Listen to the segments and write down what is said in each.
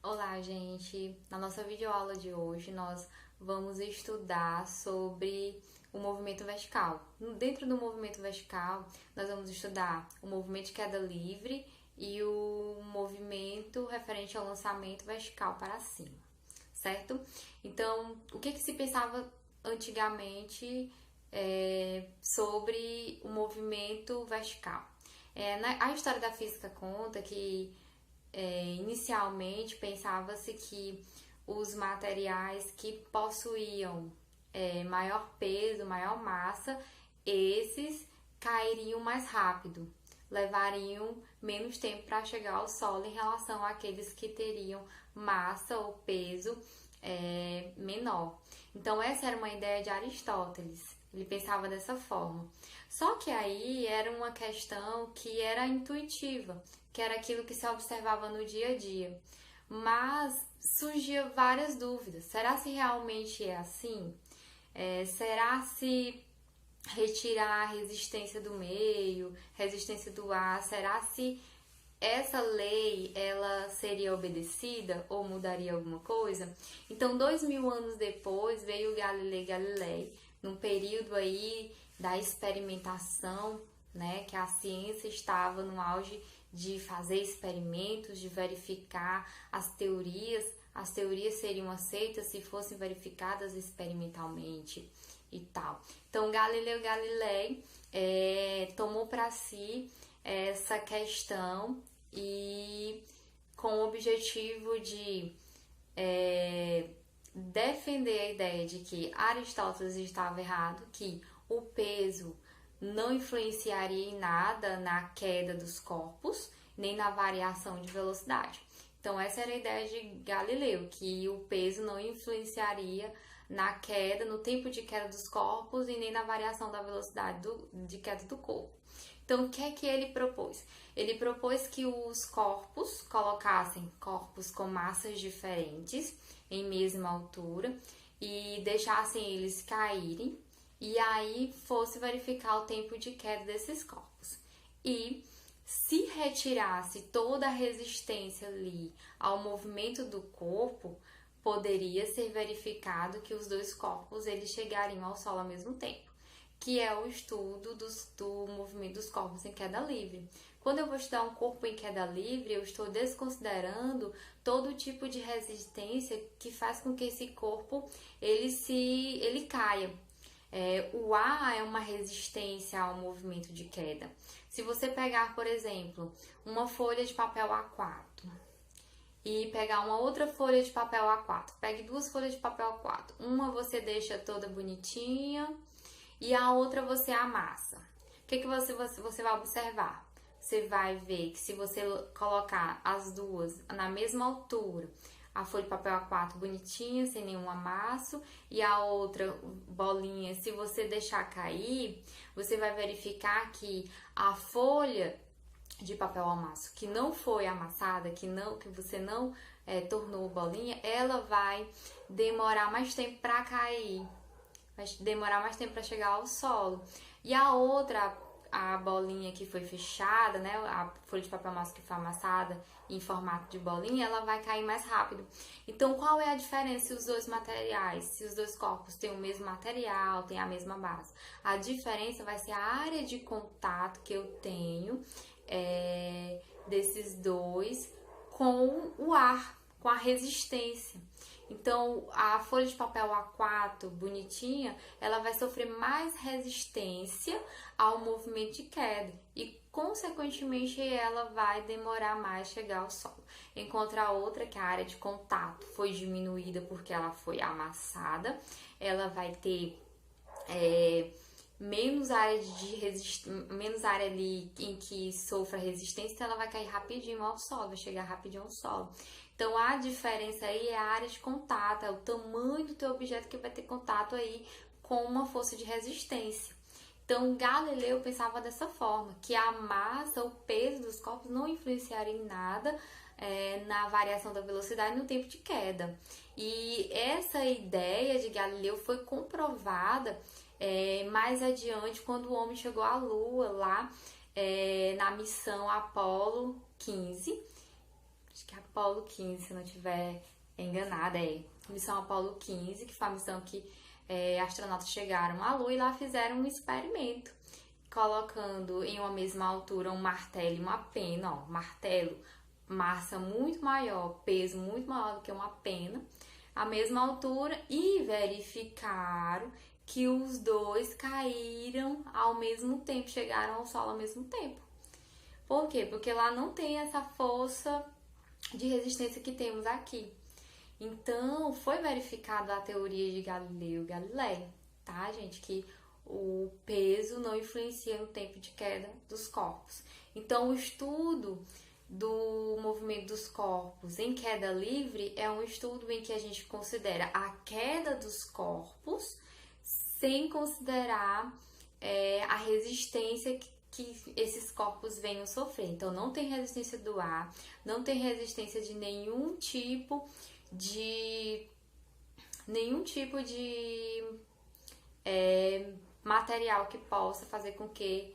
Olá, gente! Na nossa videoaula de hoje, nós vamos estudar sobre o movimento vertical. Dentro do movimento vertical, nós vamos estudar o movimento de queda livre e o movimento referente ao lançamento vertical para cima, certo? Então, o que se pensava antigamente sobre o movimento vertical? A história da física conta que inicialmente pensava-se que os materiais que possuíam maior peso, maior massa, esses cairiam mais rápido, levariam menos tempo para chegar ao solo em relação àqueles que teriam massa ou peso menor. Então, essa era uma ideia de Aristóteles. Ele pensava dessa forma. Só que aí era uma questão que era intuitiva, que era aquilo que se observava no dia a dia. Mas surgia várias dúvidas. Será se realmente é assim? Será se retirar a resistência do meio, resistência do ar, será se essa lei ela seria obedecida ou mudaria alguma coisa? Então, 2000 anos depois, veio Galileu Galilei, num período aí da experimentação, né, que a ciência estava no auge de fazer experimentos, de verificar as teorias seriam aceitas se fossem verificadas experimentalmente e tal. Então, Galileu Galilei tomou para si essa questão e com o objetivo de defender a ideia de que Aristóteles estava errado, que o peso não influenciaria em nada na queda dos corpos, nem na variação de velocidade. Então, essa era a ideia de Galileu, que o peso não influenciaria na queda, no tempo de queda dos corpos e nem na variação da velocidade de queda do corpo. Então, o que é que ele propôs? Ele propôs que os corpos colocassem corpos com massas diferentes em mesma altura e deixassem eles caírem e aí fosse verificar o tempo de queda desses corpos. E se retirasse toda a resistência ali ao movimento do corpo, poderia ser verificado que os dois corpos eles chegariam ao solo ao mesmo tempo, que é o estudo do movimento dos corpos em queda livre. Quando eu vou estudar um corpo em queda livre, eu estou desconsiderando todo tipo de resistência que faz com que esse corpo ele caia. O ar é uma resistência ao movimento de queda. Se você pegar, por exemplo, uma folha de papel A4 e pegar uma outra folha de papel A4, pegue duas folhas de papel A4. Uma você deixa toda bonitinha e a outra você amassa. O que você vai observar? Você vai ver que se você colocar as duas na mesma altura, a folha de papel A4 bonitinha, sem nenhum amasso, e a outra bolinha, se você deixar cair, você vai verificar que a folha de papel amasso que não foi amassada, que você não tornou bolinha, ela vai demorar mais tempo para cair, vai demorar mais tempo para chegar ao solo. E a outra, a bolinha que foi fechada, né, a folha de papel amasso que foi amassada em formato de bolinha, ela vai cair mais rápido. Então, qual é a diferença se os dois materiais, se os dois corpos têm o mesmo material, têm a mesma base? A diferença vai ser a área de contato que eu tenho desses dois com o ar, com a resistência. Então, a folha de papel A4 bonitinha, ela vai sofrer mais resistência ao movimento de queda e, consequentemente, ela vai demorar mais a chegar ao solo. Enquanto a outra, que a área de contato foi diminuída porque ela foi amassada, ela vai ter menos área ali em que sofra resistência, então ela vai cair rapidinho ao solo, vai chegar rapidinho ao solo. Então, a diferença aí é a área de contato, é o tamanho do teu objeto que vai ter contato aí com uma força de resistência. Então, Galileu pensava dessa forma, que a massa, o peso dos corpos não influenciaria em nada na variação da velocidade no tempo de queda. E essa ideia de Galileu foi comprovada mais adiante, quando o homem chegou à Lua, lá na missão Apollo 15, acho que é Apolo 15, se não estiver enganada, missão Apolo 15, que foi a missão que astronautas chegaram à Lua e lá fizeram um experimento, colocando em uma mesma altura um martelo e uma pena, ó, martelo, massa muito maior, peso muito maior do que uma pena, a mesma altura, e verificaram que os dois caíram ao mesmo tempo, chegaram ao Sol ao mesmo tempo. Por quê? Porque lá não tem essa força de resistência que temos aqui. Então, foi verificada a teoria de Galileu Galilei, tá, gente? Que o peso não influencia no tempo de queda dos corpos. Então, o estudo do movimento dos corpos em queda livre é um estudo em que a gente considera a queda dos corpos sem considerar a resistência que esses corpos venham sofrer. Então, não tem resistência do ar, não tem resistência de nenhum tipo de material que possa fazer com que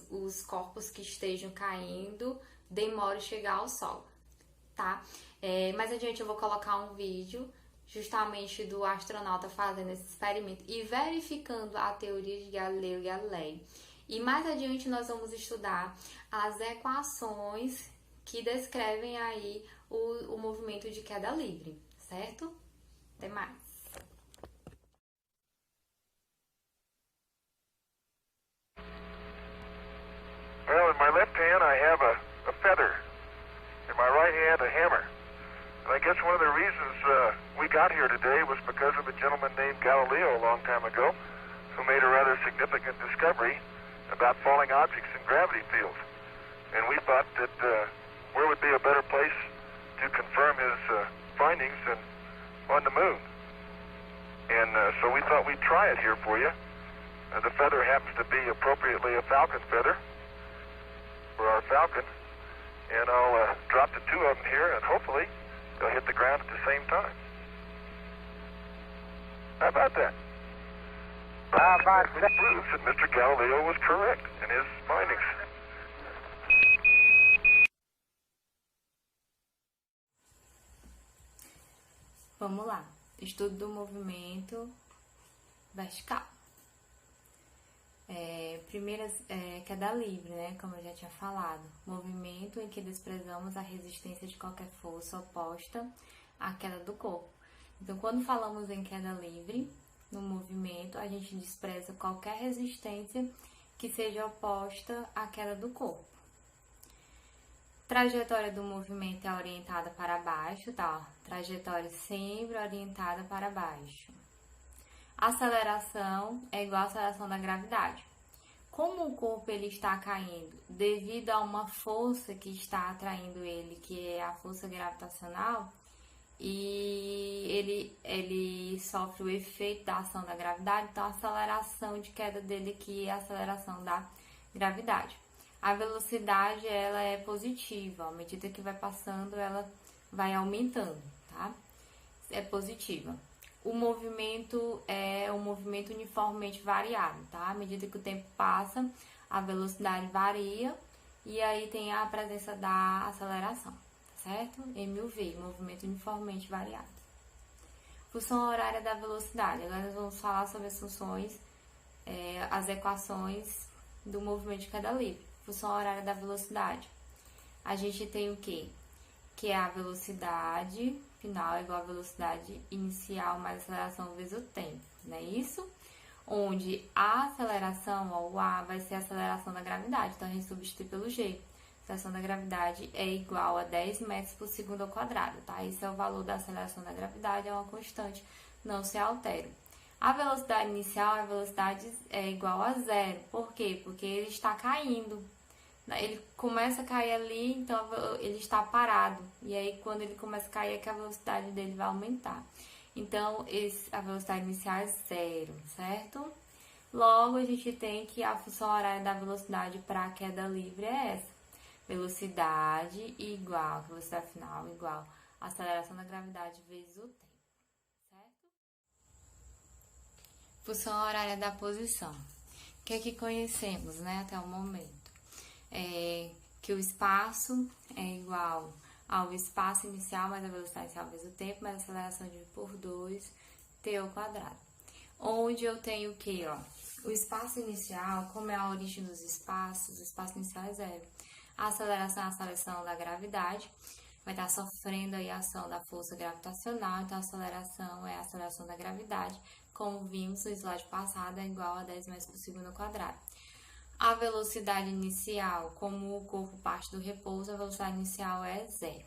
os corpos que estejam caindo demorem a chegar ao Sol, tá? Mais adiante eu vou colocar um vídeo justamente do astronauta fazendo esse experimento e verificando a teoria de Galileu Galilei. E mais adiante nós vamos estudar as equações que descrevem aí o movimento de queda livre, certo? Até mais! Well, in my left hand I have a feather. In my right hand a hammer. And I guess one of the reasons we got here today was because of a gentleman named Galileo a long time ago who made a rather significant discovery about falling objects in gravity fields. And we thought that where would be a better place to confirm his findings than on the moon. And so we thought we'd try it here for you. The feather happens to be appropriately a falcon feather for our falcon. And I'll drop the two of them here and hopefully they'll hit the ground at the same time. How about that? It proves that Mr. Galileo was correct in his findings. Vamos lá. Estudo do movimento vertical. Queda livre, né? Como eu já tinha falado. Movimento em que desprezamos a resistência de qualquer força oposta à queda do corpo. Então, quando falamos em queda livre, no movimento, a gente despreza qualquer resistência que seja oposta à queda do corpo. Trajetória do movimento é orientada para baixo, tá? Trajetória sempre orientada para baixo. Aceleração é igual à aceleração da gravidade. Como o corpo ele está caindo devido a uma força que está atraindo ele, que é a força gravitacional, e ele sofre o efeito da ação da gravidade, então a aceleração de queda dele aqui é a aceleração da gravidade. A velocidade ela é positiva, à medida que vai passando ela vai aumentando, tá? É positiva. O movimento é um movimento uniformemente variável, tá? À medida que o tempo passa, a velocidade varia e aí tem a presença da aceleração, certo? MUV, movimento uniformemente variável. Função horária da velocidade. Agora nós vamos falar sobre as funções, as equações do movimento de queda livre. Função horária da velocidade. A gente tem o quê? Que é a velocidade final é igual à velocidade inicial mais a aceleração vezes o tempo, não é isso? Onde a aceleração, ó, o A, vai ser a aceleração da gravidade, então a gente substitui pelo G. A aceleração da gravidade é igual a 10 metros por segundo ao quadrado, tá? Esse é o valor da aceleração da gravidade, é uma constante, não se altera. A velocidade inicial, a velocidade é igual a zero. Por quê? Porque ele está caindo. Ele começa a cair ali, então ele está parado. E aí, quando ele começa a cair, é que a velocidade dele vai aumentar. Então, a velocidade inicial é zero, certo? Logo, a gente tem que a função horária da velocidade para a queda livre é essa. Velocidade igual, velocidade final igual a aceleração da gravidade vezes o tempo, certo? Função horária da posição. O que é que conhecemos, né, até o momento? Que o espaço é igual ao espaço inicial mais a velocidade inicial vezes o tempo, mais a aceleração dividido por 2, t ao quadrado. Onde eu tenho o quê, ó? O espaço inicial, como é a origem dos espaços, o espaço inicial é 0. A aceleração é a aceleração da gravidade, vai estar sofrendo aí a ação da força gravitacional, então a aceleração é a aceleração da gravidade, como vimos no slide passado, é igual a 10 metros por segundo ao quadrado. A velocidade inicial, como o corpo parte do repouso, a velocidade inicial é 0.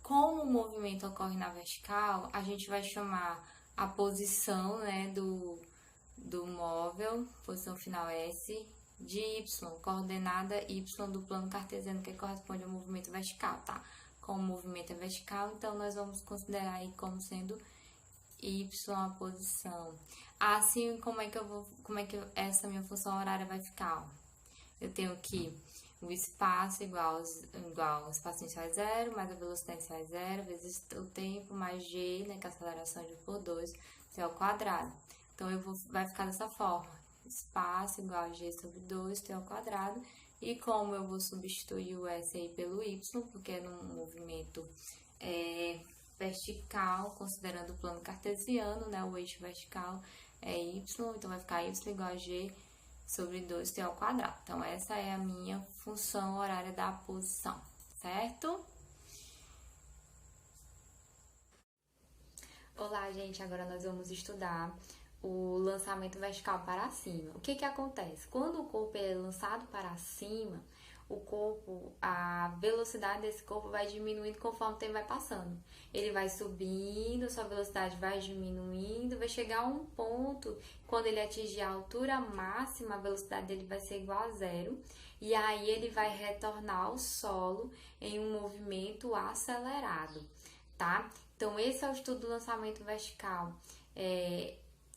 Como o movimento ocorre na vertical, a gente vai chamar a posição, né, do móvel, posição final S, de Y, coordenada Y do plano cartesiano, que corresponde ao movimento vertical, tá? Como o movimento é vertical, então nós vamos considerar aí como sendo Y a posição. Assim, como é que essa minha função horária vai ficar? Ó? Eu tenho que o espaço igual ao espaço inicial é 0, mais a velocidade inicial é 0, vezes o tempo, mais g, né, que é a aceleração de por 2, t ao quadrado. Então, vai ficar dessa forma. Espaço igual a g sobre 2, t ao quadrado. E como eu vou substituir o s aí pelo y, porque é num movimento vertical, considerando o plano cartesiano, né, o eixo vertical é y, então vai ficar y igual a g sobre 2t ao quadrado. Então, essa é a minha função horária da posição, certo? Olá, gente! Agora nós vamos estudar o lançamento vertical para cima. O que acontece? Quando o corpo é lançado para cima, a velocidade desse corpo vai diminuindo conforme o tempo vai passando. Ele vai subindo, sua velocidade vai diminuindo, vai chegar a um ponto, quando ele atingir a altura máxima, a velocidade dele vai ser igual a 0, e aí ele vai retornar ao solo em um movimento acelerado, tá? Então, esse é o estudo do lançamento vertical.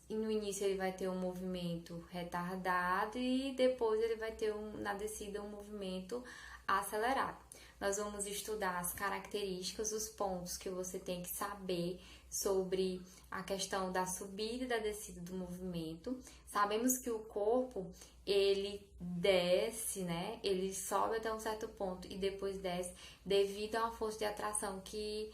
No início ele vai ter um movimento retardado e depois ele vai ter na descida um movimento acelerado. Nós vamos estudar as características, os pontos que você tem que saber sobre a questão da subida e da descida do movimento. Sabemos que o corpo, ele desce, né? Ele sobe até um certo ponto e depois desce devido a uma força de atração que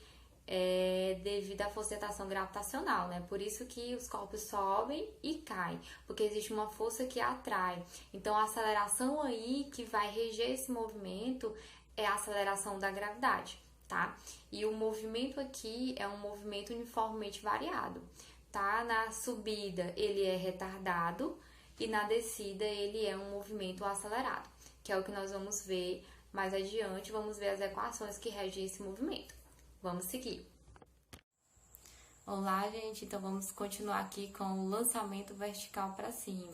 devido à força de atração gravitacional, né? Por isso que os corpos sobem e caem, porque existe uma força que atrai. Então, a aceleração aí que vai reger esse movimento é a aceleração da gravidade, tá? E o movimento aqui é um movimento uniformemente variado, tá? Na subida, ele é retardado e na descida, ele é um movimento acelerado, que é o que nós vamos ver mais adiante. Vamos ver as equações que regem esse movimento. Vamos seguir. Olá, gente. Então, vamos continuar aqui com o lançamento vertical para cima.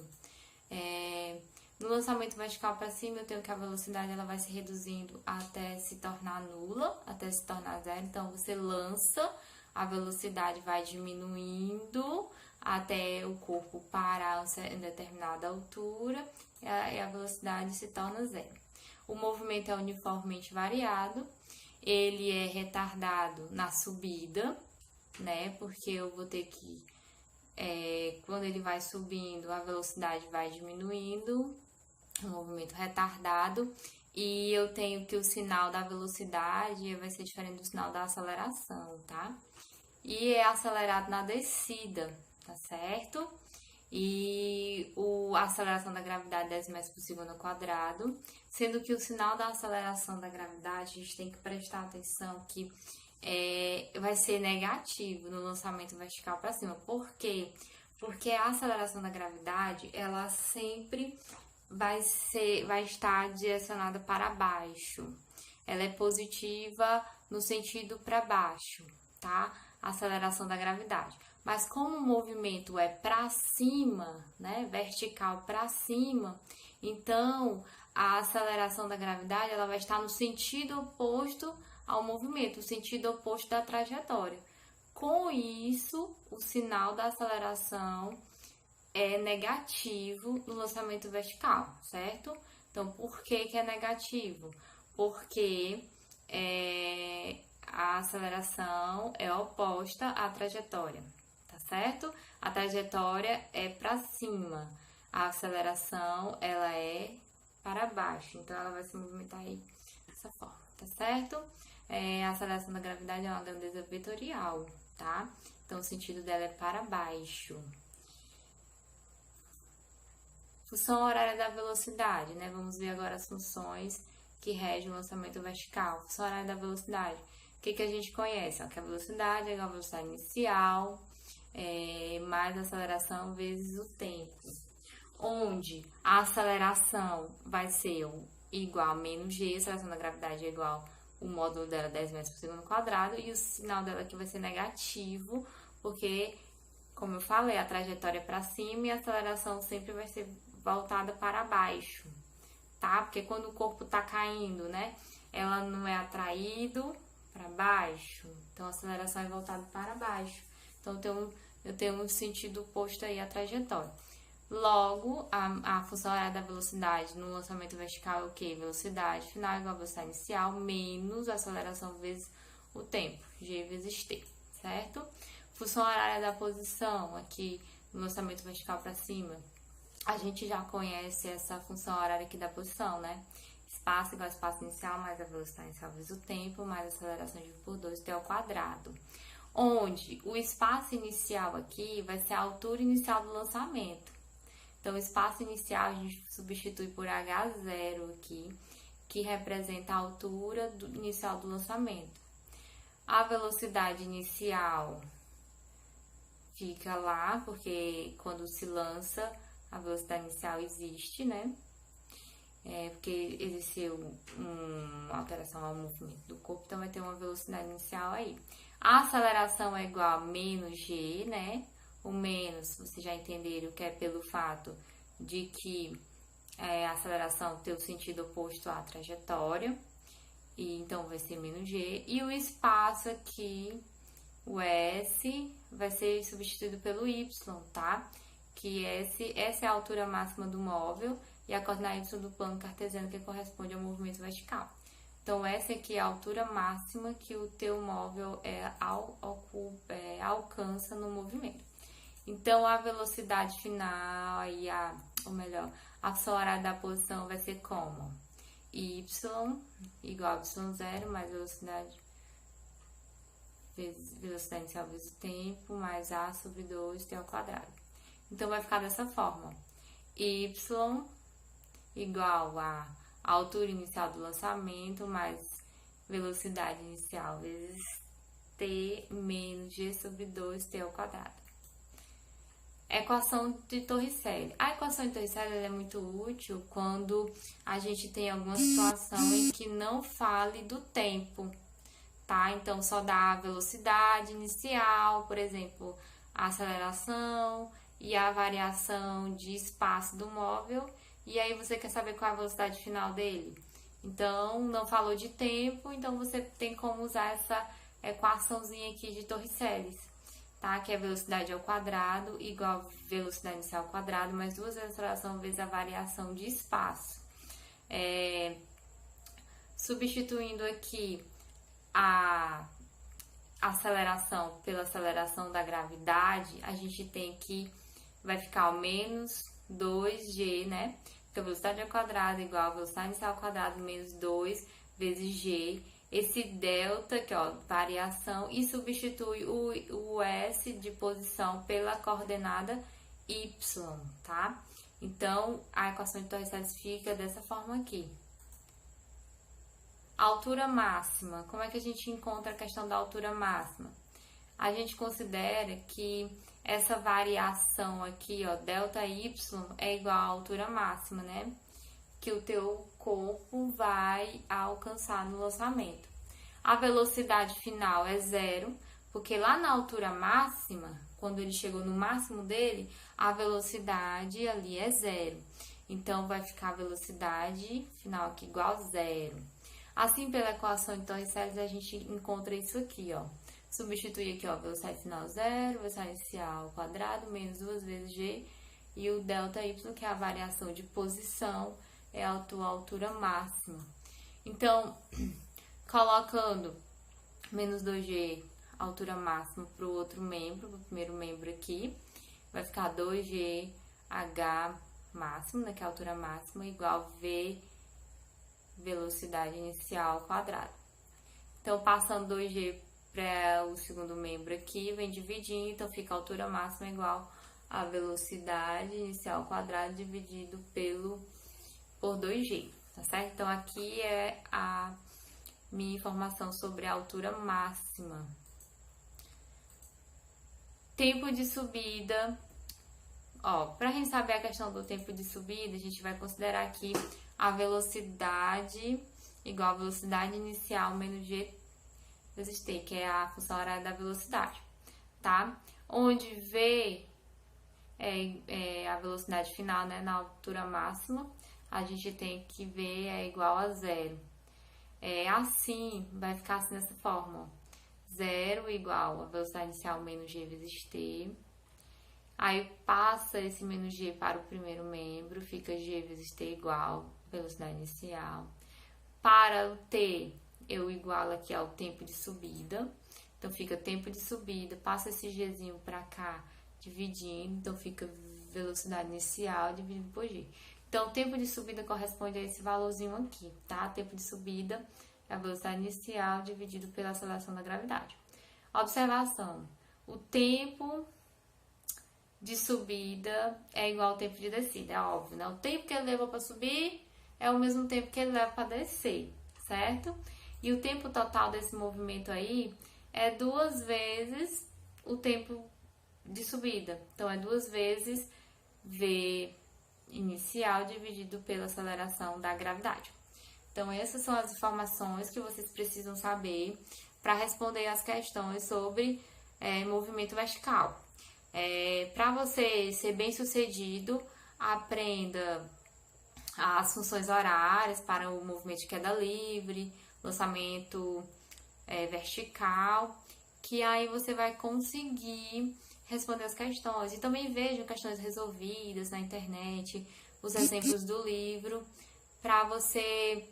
No lançamento vertical para cima, eu tenho que a velocidade ela vai se reduzindo até se tornar nula, até se tornar 0. Então, você lança, a velocidade vai diminuindo até o corpo parar em determinada altura e a velocidade se torna 0. O movimento é uniformemente variado. Ele é retardado na subida, né? Porque eu vou ter que, quando ele vai subindo, a velocidade vai diminuindo, um movimento retardado, e eu tenho que o sinal da velocidade vai ser diferente do sinal da aceleração, tá? E é acelerado na descida, tá certo? E a aceleração da gravidade 10 metros por segundo ao quadrado, sendo que o sinal da aceleração da gravidade, a gente tem que prestar atenção que vai ser negativo no lançamento vertical para cima. Por quê? Porque a aceleração da gravidade, ela sempre vai estar direcionada para baixo. Ela é positiva no sentido para baixo, tá? A aceleração da gravidade. Mas como o movimento é para cima, né, vertical para cima, então a aceleração da gravidade ela vai estar no sentido oposto ao movimento, o sentido oposto da trajetória. Com isso, o sinal da aceleração é negativo no lançamento vertical, certo? Então, por que é negativo? Porque a aceleração é oposta à trajetória. Tá certo? A trajetória é para cima, a aceleração ela é para baixo, então ela vai se movimentar aí dessa forma, tá certo? a aceleração da gravidade é uma grandeza vetorial, tá? Então, o sentido dela é para baixo. Função horária da velocidade, né? Vamos ver agora as funções que regem o lançamento vertical. Função horária da velocidade. O que a gente conhece? Que a velocidade é igual à velocidade inicial, mais a aceleração vezes o tempo. Onde a aceleração vai ser igual a menos g, a aceleração da gravidade é igual o módulo dela 10 metros por segundo quadrado, e o sinal dela aqui vai ser negativo, porque, como eu falei, a trajetória é para cima e a aceleração sempre vai ser voltada para baixo, tá? Porque quando o corpo tá caindo, né, ela não é atraído para baixo, então a aceleração é voltada para baixo. Então, eu tenho um sentido oposto aí à trajetória. Logo, a função horária da velocidade no lançamento vertical é o quê? Velocidade final igual a velocidade inicial menos a aceleração vezes o tempo, g vezes t, certo? Função horária da posição aqui no lançamento vertical para cima. A gente já conhece essa função horária aqui da posição, né? Espaço igual a espaço inicial mais a velocidade inicial vezes o tempo mais a aceleração dividido por 2t ao quadrado. Onde o espaço inicial aqui vai ser a altura inicial do lançamento. Então, o espaço inicial a gente substitui por h0 aqui, que representa a altura inicial do lançamento. A velocidade inicial fica lá, porque quando se lança, a velocidade inicial existe, né? Porque existiu uma alteração ao movimento do corpo, então vai ter uma velocidade inicial aí. A aceleração é igual a menos g, né? O menos, vocês já entenderam que é pelo fato de que a aceleração tem o sentido oposto à trajetória, e então vai ser menos g. E o espaço aqui, o s, vai ser substituído pelo y, tá? Que essa é a altura máxima do móvel e a coordenada y do plano cartesiano, que corresponde ao movimento vertical. Então, essa aqui é a altura máxima que o teu móvel alcança no movimento. Então, a velocidade final e a função horária da posição vai ser como? Y igual a y0 mais velocidade inicial vezes o tempo mais a sobre 2t ao quadrado. Então, vai ficar dessa forma. Y igual a altura inicial do lançamento mais velocidade inicial vezes t menos g sobre 2t ao quadrado. Equação de Torricelli. A equação de Torricelli é muito útil quando a gente tem alguma situação em que não fale do tempo, tá? Então, só dá a velocidade inicial, por exemplo, a aceleração e a variação de espaço do móvel, e aí você quer saber qual é a velocidade final dele. Então, não falou de tempo, então você tem como usar essa equaçãozinha aqui de Torricelli, tá? Que é velocidade ao quadrado igual a velocidade inicial ao quadrado, mais 2 vezes a aceleração vezes a variação de espaço. Substituindo aqui a aceleração pela aceleração da gravidade, a gente tem que vai ficar ao menos 2g, né? Então, velocidade ao quadrado igual a velocidade inicial ao quadrado menos 2 vezes g. Esse delta, que ó, variação, e substitui o s de posição pela coordenada y, tá? Então, a equação de Torricelli fica dessa forma aqui. Altura máxima. Como é que a gente encontra a questão da altura máxima? A gente considera que essa variação aqui, ó, delta y, é igual à altura máxima, né? Que o teu corpo vai alcançar no lançamento. A velocidade final é 0, porque lá na altura máxima, quando ele chegou no máximo dele, a velocidade ali é 0. Então, vai ficar a velocidade final aqui igual a 0. Assim, pela equação de Torricelli, a gente encontra isso aqui, ó. Substitui aqui, ó, velocidade final 0, velocidade inicial ao quadrado, menos 2 vezes g, e o delta y, que é a variação de posição, é a tua altura máxima. Então, colocando menos 2g, altura máxima, para o outro membro, para o primeiro membro aqui, vai ficar 2gh máximo, né, que é a altura máxima, igual v velocidade inicial ao quadrado. Então, passando 2G para o segundo membro aqui, vem dividindo, então fica a altura máxima igual a velocidade inicial ao quadrado dividido por 2G, tá certo? Então, aqui é a minha informação sobre a altura máxima. Tempo de subida. Ó, pra gente saber a questão do tempo de subida, a gente vai considerar aqui a velocidade igual a velocidade inicial menos g vezes t, que é a função horária da velocidade, tá? Onde v é a velocidade final, né, na altura máxima, a gente tem que v é igual a zero. Assim, vai ficar assim nessa forma, ó. Zero igual a velocidade inicial menos g vezes t. Aí passa esse menos g para o primeiro membro, fica g vezes t igual a velocidade inicial. Para o t, eu igualo aqui ao tempo de subida. Então, fica tempo de subida, passa esse gzinho para cá, dividindo. Então, fica velocidade inicial dividido por g. Então, o tempo de subida corresponde a esse valorzinho aqui, tá? Tempo de subida é a velocidade inicial dividido pela aceleração da gravidade. Observação. O tempo de subida é igual ao tempo de descida, é óbvio, né? O tempo que ele levou para subir é o mesmo tempo que ele leva para descer, certo? E o tempo total desse movimento aí é 2 vezes o tempo de subida. Então, é 2 vezes v inicial dividido pela aceleração da gravidade. Então, essas são as informações que vocês precisam saber para responder as questões sobre movimento vertical. Para você ser bem sucedido, aprenda as funções horárias para o movimento de queda livre, lançamento vertical, que aí você vai conseguir responder as questões. E também vejam questões resolvidas na internet, os exemplos do livro, para você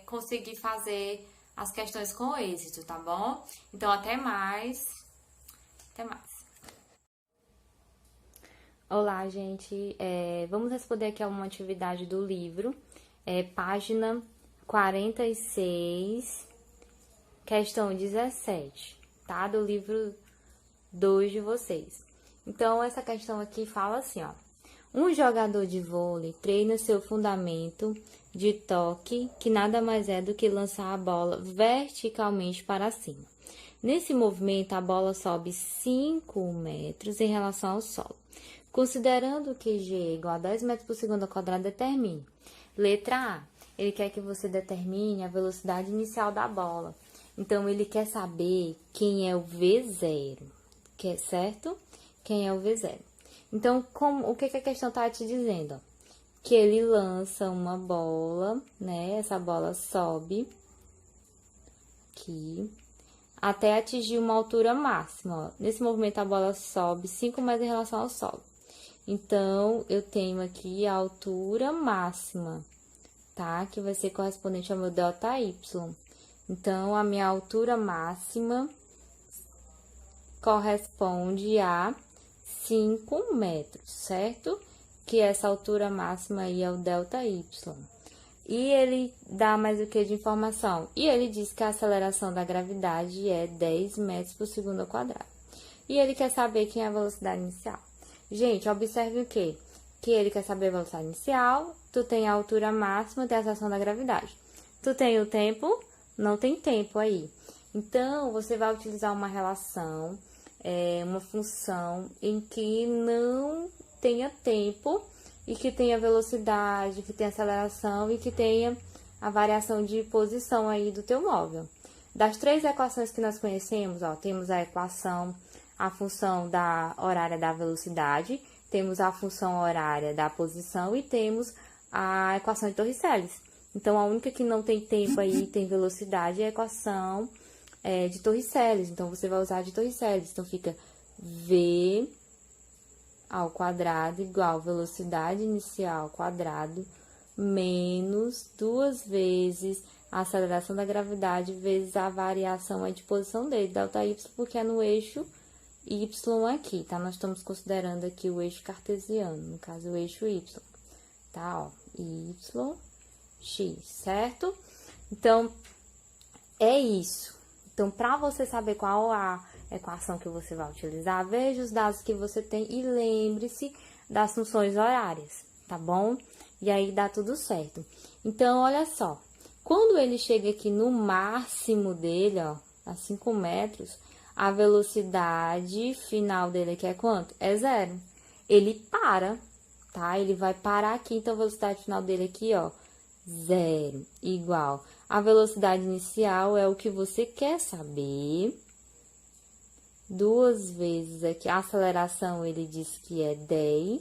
conseguir fazer as questões com êxito, tá bom? Então, até mais. Até mais. Olá, gente. Vamos responder aqui a uma atividade do livro, página 46, questão 17, tá? Do livro 2 de vocês. Então, essa questão aqui fala assim, ó. Um jogador de vôlei treina seu fundamento de toque, que nada mais é do que lançar a bola verticalmente para cima. Nesse movimento, a bola sobe 5 metros em relação ao solo. Considerando que g é igual a 10 metros por segundo ao quadrado, determine. Letra A. Ele quer que você determine a velocidade inicial da bola. Então, ele quer saber quem é o V0, certo? Quem é o V0. Então, o que a questão está te dizendo? Ó? Que ele lança uma bola, né? Essa bola sobe aqui até atingir uma altura máxima. Ó. Nesse movimento, a bola sobe 5 metros em relação ao solo. Então, eu tenho aqui a altura máxima, tá? Que vai ser correspondente ao meu ΔY. Então, a minha altura máxima corresponde a 5 metros, certo? Que essa altura máxima aí é o ΔY. E ele dá mais o que de informação? E ele diz que a aceleração da gravidade é 10 metros por segundo ao quadrado. E ele quer saber quem é a velocidade inicial. Gente, observe o quê? Que ele quer saber a velocidade inicial, tu tem a altura máxima, tem a aceleração da gravidade. Tu tem o tempo? Não tem tempo aí. Então, você vai utilizar uma relação, uma função em que não tenha tempo e que tenha velocidade, que tenha aceleração e que tenha a variação de posição aí do teu móvel. Das 3 equações que nós conhecemos, ó, temos a equação, a função da horária da velocidade, temos a função horária da posição e temos a equação de Torricelli. Então, a única que não tem tempo aí tem velocidade é a equação de Torricelli. Então, você vai usar a de Torricelli. Então, fica V ao quadrado igual velocidade inicial ao quadrado menos 2 vezes a aceleração da gravidade vezes a variação aí de posição dele, ΔY, porque é no eixo Y aqui, tá? Nós estamos considerando aqui o eixo cartesiano, no caso, o eixo Y, tá? Ó, Y, X, certo? Então, É isso. Então, para você saber qual a equação que você vai utilizar, veja os dados que você tem e lembre-se das funções horárias, tá bom? E aí dá tudo certo. Então, olha só. Quando ele chega aqui no máximo dele, ó, a 5 metros, a velocidade final dele aqui é quanto? É 0. Ele para, tá? Ele vai parar aqui, então a velocidade final dele aqui, ó, 0, igual. A velocidade inicial é o que você quer saber. 2 vezes aqui, a aceleração ele diz que é 10.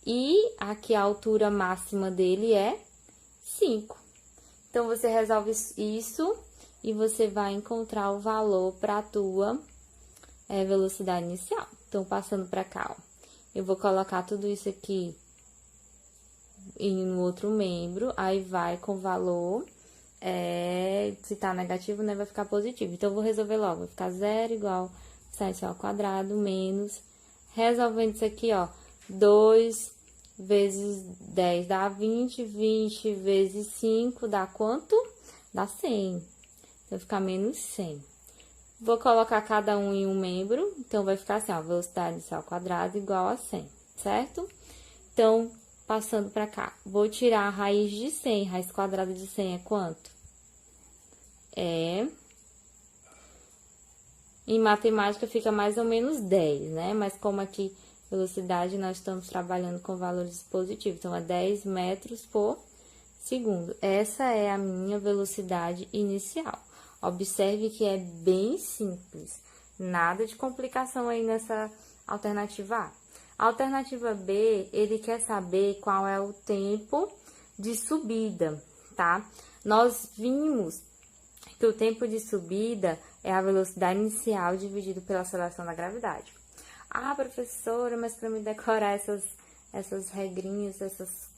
E aqui a altura máxima dele é 5. Então, você resolve isso e você vai encontrar o valor para a tua velocidade inicial. Então, passando para cá, ó. Eu vou colocar tudo isso aqui em um outro membro, aí vai com o valor, se tá negativo, né, vai ficar positivo. Então, eu vou resolver logo, vai ficar 0 igual sin ao quadrado menos, resolvendo isso aqui, ó, 2 vezes 10 dá 20, 20 vezes 5 dá quanto? Dá 100. Então, vai ficar menos 100. Vou colocar cada um em um membro, então vai ficar assim, ó, velocidade inicial ao quadrado igual a 100, certo? Então, passando para cá, vou tirar a raiz de 100, raiz quadrada de 100 é quanto? Em matemática fica mais ou menos 10, né? Mas como aqui velocidade, nós estamos trabalhando com valores positivos. Então, é 10 metros por segundo. Essa é a minha velocidade inicial. Observe que é bem simples. Nada de complicação aí nessa alternativa A. A alternativa B, ele quer saber qual é o tempo de subida, tá? Nós vimos que o tempo de subida é a velocidade inicial dividido pela aceleração da gravidade. Ah, professora, mas para me decorar essas regrinhas, essas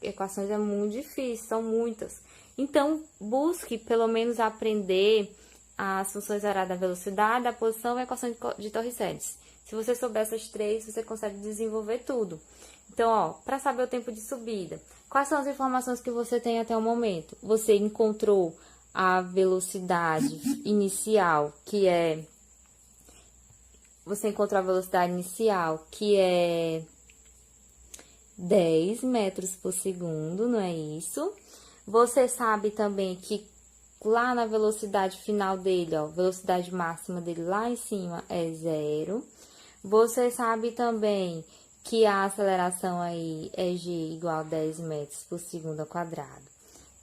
equações é muito difícil, são muitas. Então, busque pelo menos aprender as funções horárias da velocidade, da posição e a equação de Torricelli. Se você souber essas 3, você consegue desenvolver tudo. Então, ó, para saber o tempo de subida, quais são as informações que você tem até o momento? Você encontrou a velocidade inicial, que é... Você encontrou a velocidade inicial, que é 10 metros por segundo, não é isso? Você sabe também que lá na velocidade final dele, ó, velocidade máxima dele lá em cima é 0. Você sabe também que a aceleração aí é g igual a 10 metros por segundo ao quadrado,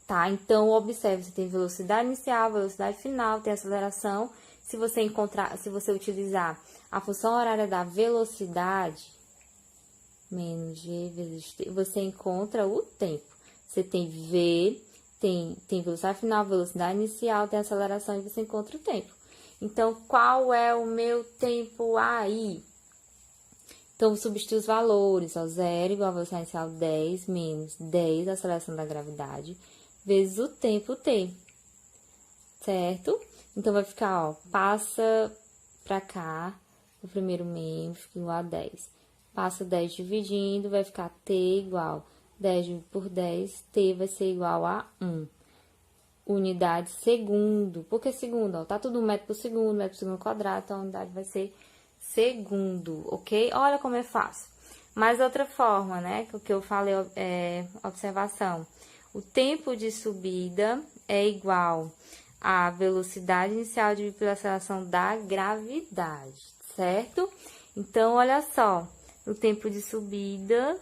tá? Então, observe, você tem velocidade inicial, velocidade final, tem aceleração. Se você utilizar a função horária da velocidade, menos g vezes t, você encontra o tempo. Você tem v, tem velocidade final, velocidade inicial, tem aceleração e você encontra o tempo. Então, qual é o meu tempo aí? Então, substitui os valores, ó, 0 igual a velocidade inicial 10 menos 10, a aceleração da gravidade, vezes o tempo t, certo? Então, vai ficar, ó, passa pra cá, o primeiro membro, fica igual a 10. Passa 10 dividindo, vai ficar t igual 10 por 10, t vai ser igual a 1. Unidade segundo. Por que segundo? Ó, tá tudo metro por segundo ao quadrado, então a unidade vai ser segundo, ok? Olha como é fácil. Mas outra forma, né, que o que eu falei é observação. O tempo de subida é igual à velocidade inicial dividida pela aceleração da gravidade, certo? Então, olha só, o tempo de subida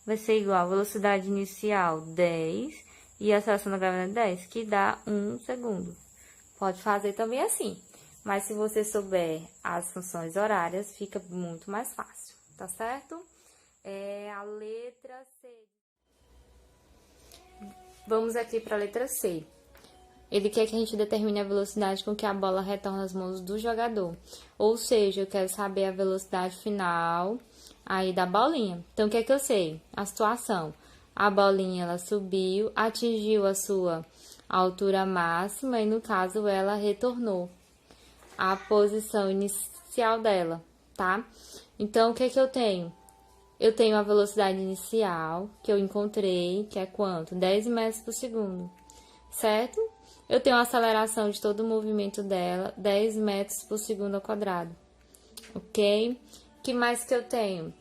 vai ser igual à velocidade inicial 10 e a aceleração da gravidade 10, que dá 1 segundo. Pode fazer também assim, mas se você souber as funções horárias, fica muito mais fácil, tá certo? É a letra C. Vamos aqui para a letra C. Ele quer que a gente determine a velocidade com que a bola retorna às mãos do jogador. Ou seja, eu quero saber a velocidade final aí da bolinha. Então, o que é que eu sei? A situação. A bolinha, ela subiu, atingiu a sua altura máxima e, no caso, ela retornou à posição inicial dela, tá? Então, o que é que eu tenho? Eu tenho a velocidade inicial, que eu encontrei, que é quanto? 10 metros por segundo, certo? eu tenho a aceleração de todo o movimento dela, 10 metros por segundo ao quadrado. Ok? Que mais que eu tenho?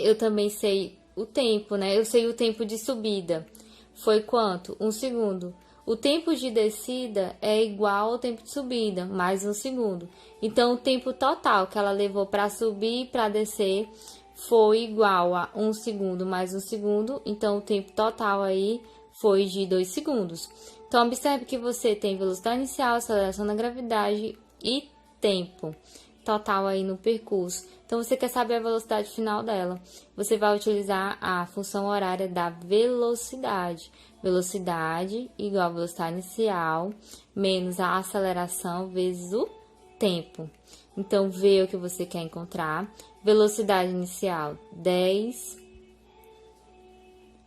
Eu também sei o tempo, né? Eu sei o tempo de subida. Foi quanto? 1 segundo. O tempo de descida é igual ao tempo de subida, mais 1 segundo. Então, o tempo total que ela levou para subir e para descer foi igual a 1 segundo mais 1 segundo. Então, o tempo total aí foi de 2 segundos. Então, observe que você tem velocidade inicial, aceleração da gravidade e tempo total aí no percurso. Então, você quer saber a velocidade final dela. Você vai utilizar a função horária da velocidade. Velocidade igual a velocidade inicial menos a aceleração vezes o tempo. Então, vê o que você quer encontrar. Velocidade inicial, 10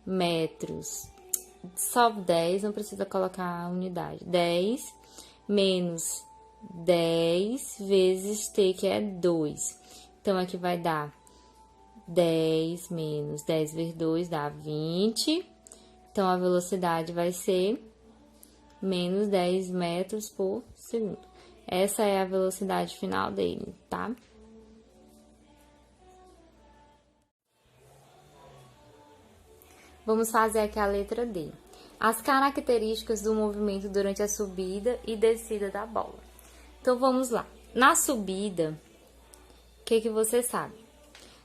metros. Só 10, não precisa colocar a unidade. 10 menos 10 vezes t, que é 2. Então, aqui vai dar 10 menos 10 vezes 2 dá 20. Então, a velocidade vai ser menos 10 metros por segundo. Essa é a velocidade final dele, tá? Vamos fazer aqui a letra D. As características do movimento durante a subida e descida da bola. Então, vamos lá. Na subida, o que você sabe?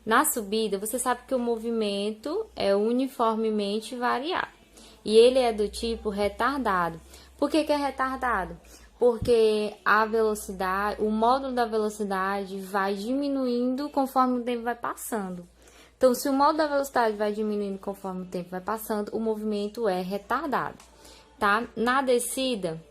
Na subida, você sabe que o movimento é uniformemente variável. E ele é do tipo retardado. Por que é retardado? Porque a velocidade, o módulo da velocidade vai diminuindo conforme o tempo vai passando. Então, se o módulo da velocidade vai diminuindo conforme o tempo vai passando, o movimento é retardado, tá? Na descida,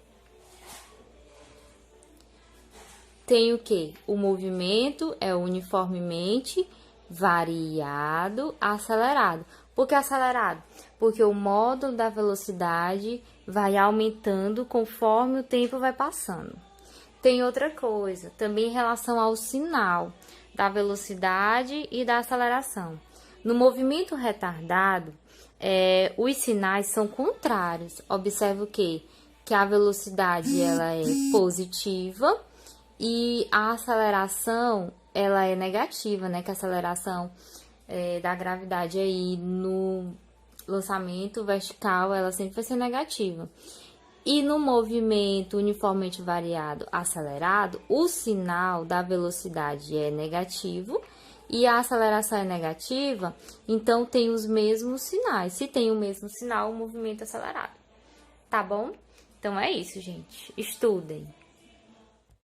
tem o quê? O movimento é uniformemente variado, acelerado. Por que acelerado? Porque o módulo da velocidade vai aumentando conforme o tempo vai passando. Tem outra coisa, também em relação ao sinal da velocidade e da aceleração. No movimento retardado, os sinais são contrários. Observe o quê? Que a velocidade ela é positiva e a aceleração ela é negativa, né? Que a aceleração da gravidade aí no lançamento vertical, ela sempre vai ser negativa. E no movimento uniformemente variado acelerado, o sinal da velocidade é negativo e a aceleração é negativa, então tem os mesmos sinais. Se tem o mesmo sinal, o movimento é acelerado. Tá bom? Então é isso, gente. Estudem.